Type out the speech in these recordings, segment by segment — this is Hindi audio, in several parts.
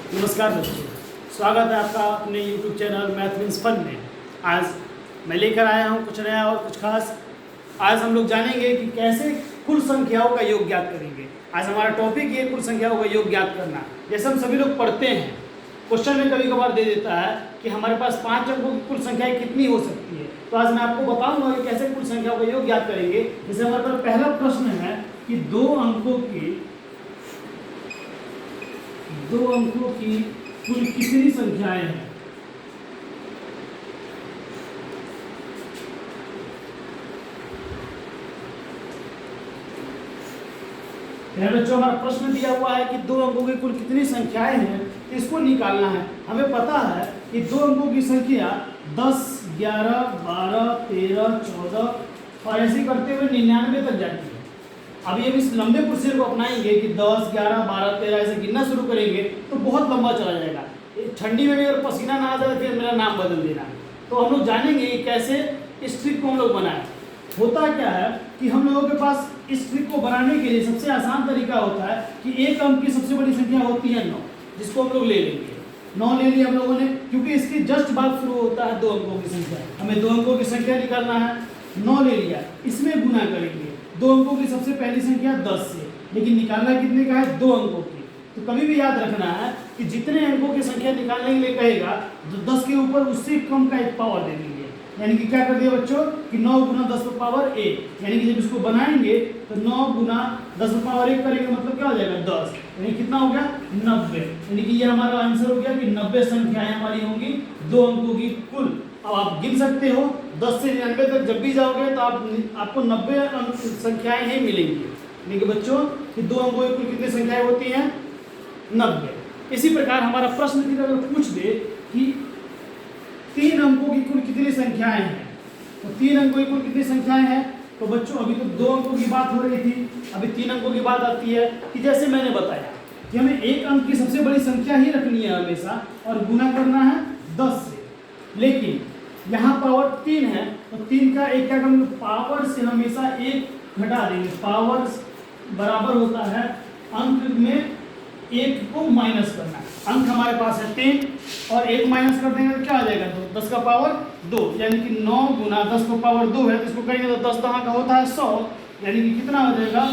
नमस्कार बच्चों, स्वागत है आपका अपने YouTube channel math means fun में। आज मैं लेकर आया हूँ कुछ नया और कुछ खास। आज हम लोग जानेंगे कि कैसे कुल संख्याओं का योग ज्ञात करेंगे। आज हमारा टॉपिक है कुल संख्याओं का योग ज्ञात करना। जैसे हम सभी लोग पढ़ते हैं, क्वेश्चन में कभी कभार दे देता है कि हमारे पास 5 अंकों की कुल संख्याएँ कितनी हो सकती है। तो आज मैं आपको बताऊँगा कि कैसे कुल संख्याओं का योग ज्ञात करेंगे। जैसे हमारे पास पहला प्रश्न है कि दो अंकों की कुल कितनी संख्याएं हैं। बच्चों, हमारा प्रश्न दिया हुआ है कि दो अंकों की कुल कितनी संख्याएं हैं, तो इसको निकालना है। हमें पता है कि दो अंकों की संख्या 10, 11, 12, 13, 14 और ऐसे करते हुए 99 तक जाती है। अभी हम इस लंबे प्रोसीजर को अपनाएंगे कि 10, 11, 12, 13 ऐसे गिनना शुरू करेंगे तो बहुत लंबा चला जाएगा। ठंडी में भी अगर पसीना ना आ जाए फिर मेरा नाम बदल देना। तो हम लोग जानेंगे कि कैसे इस ट्रिक को हम लोग बनाएं। होता क्या है कि हम लोगों के पास इस ट्रिक को बनाने के लिए सबसे आसान तरीका होता है कि एक अंक की सबसे बड़ी संख्या होती है 9, जिसको हम लोग ले लेंगे। 9 ले लिया हम लोगों ने, क्योंकि इसकी जस्ट बात शुरू होता है दो अंकों की संख्या। हमें दो अंकों की संख्या निकालना है। 9 ले लिया, इसमें गुना करेंगे दो अंकों की सबसे पहली संख्या 10 से, लेकिन निकालना कितने का है? दो अंकों की। तो कभी भी याद रखना है कि जितने अंकों की संख्या निकालने के लिए कहेगा तो 10 के ऊपर उससे कम का एक पावर दे देंगे। यानी कि क्या कर दिया बच्चों कि 9 गुना 10 पर पावर 1, यानी कि जब इसको बनाएंगे तो 9 गुना 10 पर पावर 1 करेंगे, मतलब क्या हो जाएगा 10, यानी कितना हो गया 90। यानी कि ये हमारा आंसर हो गया कि 90 संख्याएं हमारी होंगी दो अंकों की कुल। अब आप गिन सकते हो 10 से 99 तक जब भी जाओगे तो आपको 90 संख्याएं ही मिलेंगी। यानी कि बच्चों कि दो अंकों की कुल कितनी संख्याएं होती हैं? 90। इसी प्रकार हमारा प्रश्न भी अगर पूछ दे कि 3 अंकों की कुल कितनी संख्याएं हैं, तो 3 अंकों की कुल कितनी संख्याएं हैं, तो बच्चों अभी तो 2 अंकों की बात हो रही थी, अभी 3 अंकों की बात आती है कि जैसे मैंने बताया कि हमें एक अंक की सबसे बड़ी संख्या ही रखनी है हमेशा और गुना करना है 10 से। लेकिन यहाँ पावर 3 है तो 3 का एक क्या करेंगे, पावर से हमेशा 1 घटा देंगे। पावर बराबर होता है अंक में 1 को माइनस करना। अंक हमारे पास है 3 और 1 माइनस कर देंगे तो क्या आ जाएगा? 10 का पावर 2, यानी कि 9 गुना 10 को पावर 2 है तो इसको करेंगे तो 10 कहाँ का होता है 100, यानी कि कितना हो जाएगा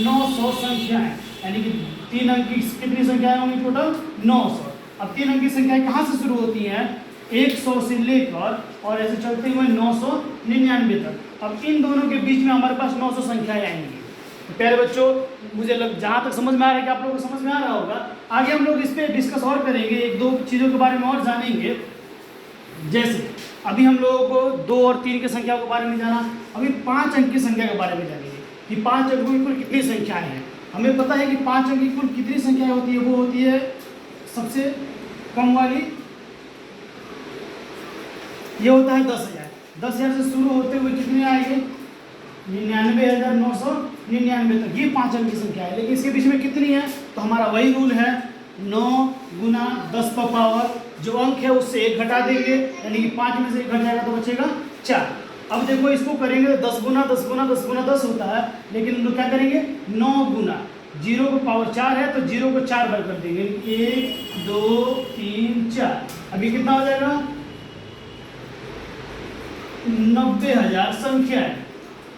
900 संख्याएं। यानी कि 3 अंक की कितनी संख्याएं होंगी टोटल? 900। अब 3 अंक की संख्याएं कहाँ से शुरू होती हैं? 100 से लेकर और ऐसे चलते हुए 999 तक। अब इन दोनों के बीच में हमारे पास 900 संख्याएं आएंगी। प्यारे बच्चों, मुझे जहाँ तक समझ में आ रहा है कि आप लोगों को समझ में आ रहा होगा। आगे हम लोग इस पर डिस्कस और करेंगे, एक दो चीज़ों के बारे में और जानेंगे। जैसे अभी हम लोगों को 2 और 3 की संख्या के बारे में जाना, अभी 5 अंक की संख्या के बारे में जानेंगे कि 5 अंकों की कुल कितनी संख्याएं हैं। हमें पता है कि 5 अंक की कुल कितनी संख्याएं होती है, वो होती है सबसे कम वाली, ये होता है 10,000। 10,000 से शुरू होते हुए कितने आएंगे? 99,999 तक, ये 5 अंक की संख्या है। लेकिन इसके बीच में कितनी है? तो हमारा वही रूल है 9 गुना 10 पर पावर, जो अंक है उससे 1 घटा देंगे, यानी कि 5 में से 1 घट जाएगा तो बचेगा 4। अब देखो इसको करेंगे तो 10 गुना 10 गुना 10 गुना 10 होता है, लेकिन हम लोग क्या करेंगे 9 गुना 0 को पावर 4 है तो 0 को 4 बार कर देंगे, 1 2 3 4। अभी कितना हो जाएगा? 90,000 संख्या है।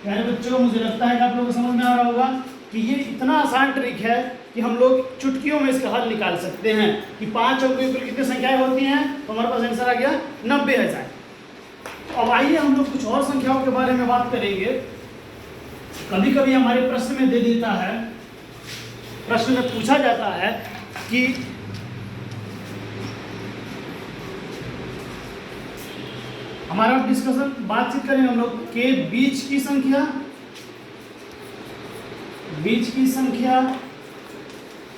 यानी बच्चों, मुझे लगता है कि आप लोगों को समझ में आ रहा होगा कि ये इतना आसान ट्रिक है कि हम लोग चुटकियों में इसका हल निकाल सकते हैं कि 5 अंकों की कुल कितनी संख्याएं होती हैं, तो हमारे पास आंसर आ गया 90,000। अब आइए हम लोग कुछ और संख्याओं के बारे में बात करेंगे। कभी कभी हमारे प्रश्न में दे देता है, प्रश्न में पूछा जाता है कि हमारा डिस्कशन बातचीत करेंगे हम लोग के बीच की संख्या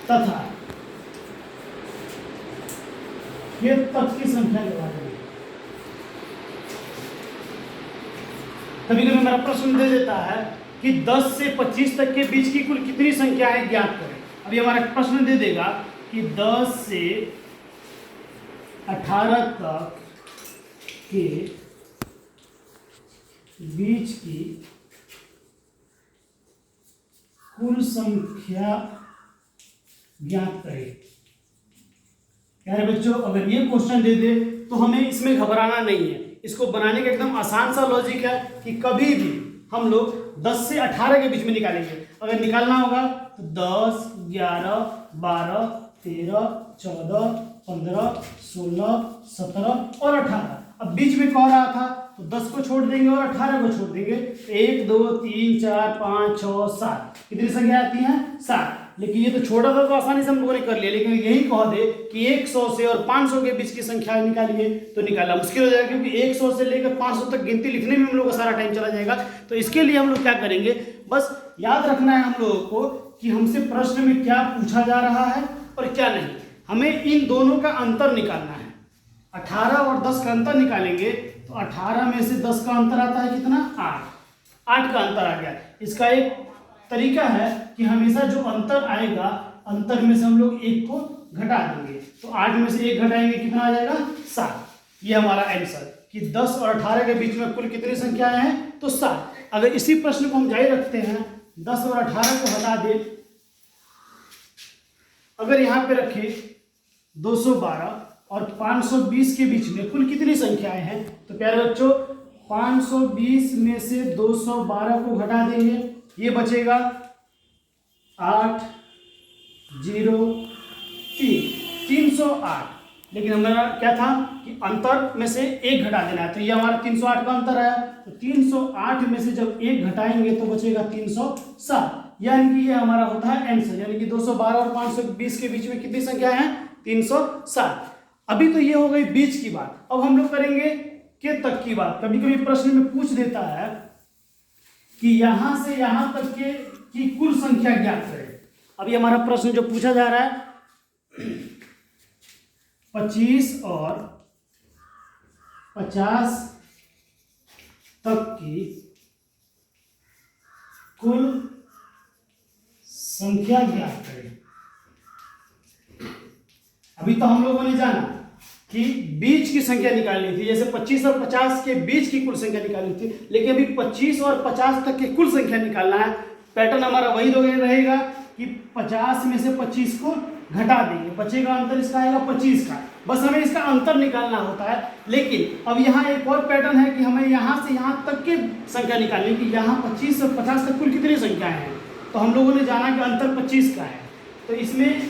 तथा ये तक की संख्या के बारे में। कभी कभी हमारा प्रश्न दे देता है कि 10 से 25 तक के बीच की कुल कितनी संख्याएं ज्ञात करें। अभी हमारा प्रश्न दे देगा कि 10 से 18 तक के बीच की कुल संख्या ज्ञात करें। प्यारे बच्चों, अगर ये क्वेश्चन दे दे तो हमें इसमें घबराना नहीं है। इसको बनाने का एकदम आसान सा लॉजिक है कि कभी भी हम लोग 10 से 18 के बीच में निकालेंगे। अगर निकालना होगा तो 10, 11, 12, 13, 14, 15, 16, 17 और 18। अब बीच में कह रहा था तो 10 को छोड़ देंगे और 18 को छोड़ देंगे। 1, 2, 3, 4, 5, 6, 7 कितनी संख्या आती है? 7। लेकिन ये तो छोटा था तो आसानी से हम लोगों ने कर लिया, लेकिन यही कह दे कि 100 से और 500 के बीच की संख्या निकालिए तो निकालना मुश्किल हो जाएगा, क्योंकि 100 से लेकर 500 तक गिनती लिखने में हम लोग का सारा टाइम चला जाएगा। तो इसके लिए हम लोग क्या करेंगे, बस याद रखना है हम लोगों को कि हमसे प्रश्न में क्या पूछा जा रहा है और क्या नहीं। हमें इन दोनों का अंतर निकालना है। 18 और 10 का अंतर निकालेंगे तो 18 में से 10 का अंतर आता है कितना? 8 का अंतर आ गया। इसका एक तरीका है कि हमेशा जो अंतर आएगा, अंतर में से हम लोग 1 को घटा देंगे। तो 8 में से 1 घटाएंगे कितना आ जाएगा? 7। ये हमारा आंसर कि 10 और 18 के बीच में कुल कितनी संख्याएं हैं? तो 7। अगर इसी प्रश्न को हम जारी रखते हैं, 10 और 18 को हटा दे, अगर यहाँ पे रखे 212 और 520 के बीच में कुल कितनी संख्याएं हैं? तो प्यारे बच्चों, 520 में से 212 को घटा देंगे, ये बचेगा 8, 0, 3, 308। लेकिन हमारा क्या था कि अंतर में से 1 घटा देना है, तो ये हमारा 308 का अंतर आया। तो 308 में से जब 1 घटाएंगे तो बचेगा 307, यानी कि ये हमारा होता है आंसर। यानी कि 212 और 520 के बीच में कितनी संख्या है? 307। अभी तो ये हो गई बीच की बात। अब हम लोग करेंगे के तक की बात। कभी कभी प्रश्न में पूछ देता है कि यहां से यहां तक के की कुल संख्या ज्ञात करें। अभी हमारा प्रश्न जो पूछा जा रहा है 25 और 50 तक की कुल संख्या ज्ञात करें। अभी तो हम लोगों ने जाना कि बीच की संख्या निकालनी थी, जैसे 25 और 50 के बीच की कुल संख्या निकालनी थी, लेकिन अभी 25 और 50 तक की कुल संख्या निकालना है। पैटर्न हमारा वही रहेगा कि 50 में से 25 को घटा देंगे, बचेगा अंतर इसका आएगा 25 का। बस हमें इसका अंतर निकालना होता है। लेकिन अब यहाँ एक और पैटर्न है कि हमें यहाँ से यहाँ तक की संख्या निकालनी, कि यहाँ 25 से 50 तक कुल कितनी संख्याएं हैं। तो हम लोगों ने जाना कि अंतर 25 का है, तो इसमें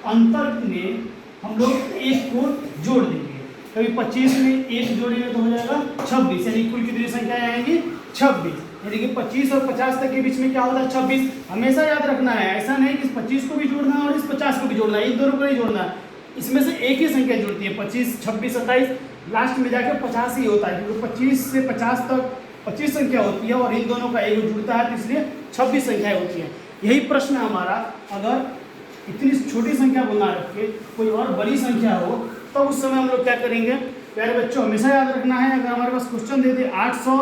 अंतर में हम लोग 1 को जोड़ देंगे। कभी 25 में 1 जोड़ेंगे तो हो जाएगा 26, यानी कुल कितनी संख्याएं आएंगी? 26। यानी कि 25 और 50 तक के बीच में क्या होता है? 26। हमेशा याद रखना है, ऐसा नहीं कि इस 25 को भी जोड़ना है और इस 50 को भी जोड़ना है, इन दोनों को नहीं जोड़ना है। इसमें से एक ही संख्या जुड़ती है, 25, 26, 27, लास्ट में जाकर 50 ही होता है, क्योंकि 25 से 50 तक 25 संख्या होती है और इन दोनों का एक जुड़ता है, तो इसलिए 26 संख्याएं होती हैं। यही प्रश्न हमारा, अगर इतनी छोटी संख्या को ना रख के कोई और बड़ी संख्या हो तो उस समय हम लोग क्या करेंगे? प्यारे बच्चों, हमेशा याद रखना है, अगर हमारे पास क्वेश्चन दे दे 800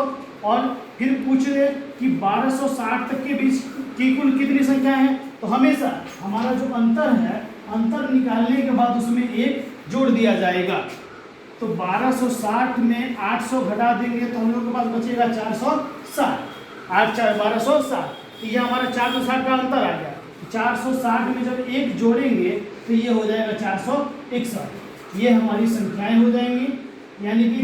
और फिर पूछ ले कि 1260 तक के बीच की कुल कितनी संख्या है, तो हमेशा हमारा जो अंतर है, अंतर निकालने के बाद उसमें 1 जोड़ दिया जाएगा। तो 1260 में 800 घटा देंगे तो हम लोग के पास बचेगा 460। 8 4 1260, तो ये हमारा 460 का अंतर आ गया। 460 में जब 1 जोड़ेंगे तो ये हो जाएगा 461। ये हमारी संख्याएं हो जाएंगी, यानी कि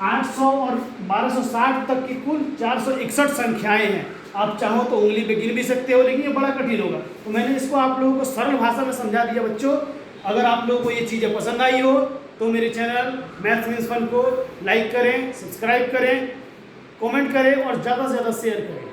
800 और 1260 तक की कुल 461 संख्याएं हैं। आप चाहो तो उंगली पे गिन भी सकते हो, लेकिन ये बड़ा कठिन होगा, तो मैंने इसको आप लोगों को सरल भाषा में समझा दिया। बच्चों, अगर आप लोगों को ये चीज़ें पसंद आई हो तो मेरे चैनल मैथ्स मीन्स फन को लाइक करें, सब्सक्राइब करें, कमेंट करें और ज़्यादा से ज़्यादा शेयर करें।